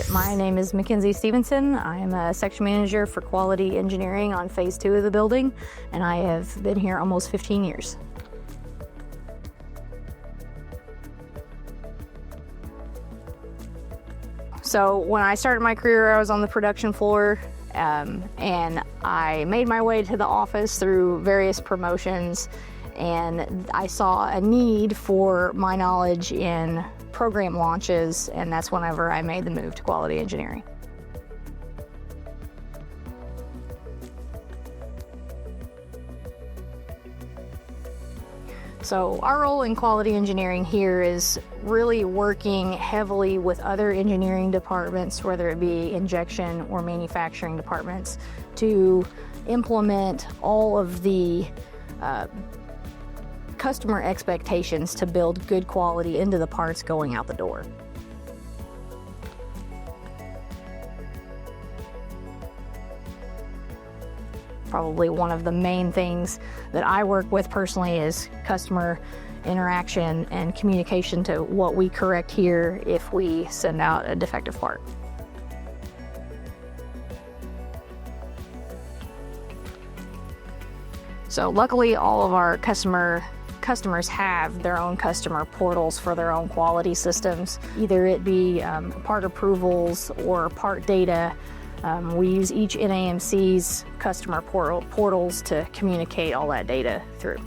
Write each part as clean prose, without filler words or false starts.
My name is Mackenzie Stephenson. I am a section manager for quality engineering on phase 2 of the building, and I have been here almost 15 years. So when I started my career, I was on the production floor, and I made my way to the office through various promotions, and I saw a need for my knowledge in program launches, and that's whenever I made the move to quality engineering. So our role in quality engineering here is really working heavily with other engineering departments, whether it be injection or manufacturing departments, to implement all of the customer expectations to build good quality into the parts going out the door. Probably one of the main things that I work with personally is customer interaction and communication to what we correct here if we send out a defective part. So luckily all of our customers have their own customer portals for their own quality systems, either it be part approvals or part data. We use each NAMC's customer portals to communicate all that data through.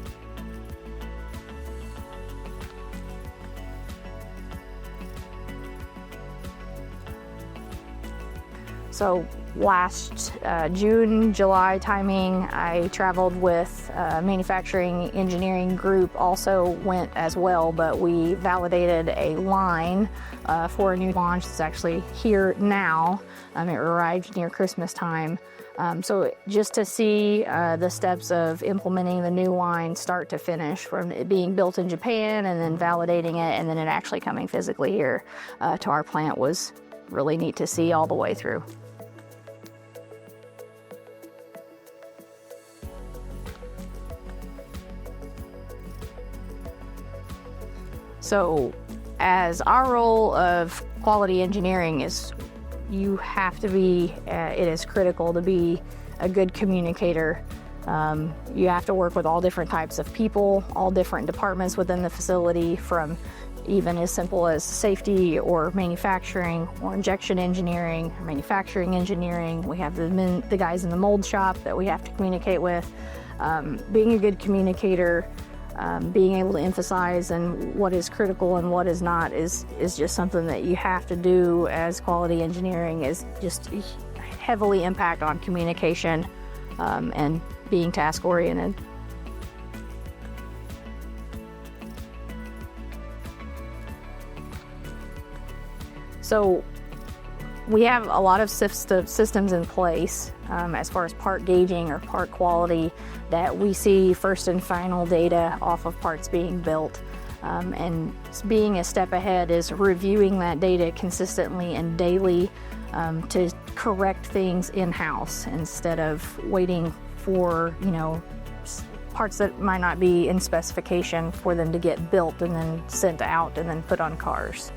So last June, July timing, I traveled with a manufacturing engineering group, also went as well, but we validated a line for a new launch that's actually here now. It arrived near Christmas time. So just to see the steps of implementing the new line start to finish, from it being built in Japan and then validating it and then it actually coming physically here to our plant, was really neat to see all the way through. So as our role of quality engineering is, you have to be, it is critical to be a good communicator. You have to work with all different types of people, all different departments within the facility, from even as simple as safety or manufacturing or injection engineering, or manufacturing engineering. We have the guys in the mold shop that we have to communicate with. Being a good communicator, being able to emphasize and what is critical and what is not is just something that you have to do as quality engineering, is just heavily impact on communication and being task oriented. So we have a lot of systems in place as far as part gauging or part quality, that we see first and final data off of parts being built. And being a step ahead is reviewing that data consistently and daily to correct things in-house, instead of waiting for, parts that might not be in specification for them to get built and then sent out and then put on cars.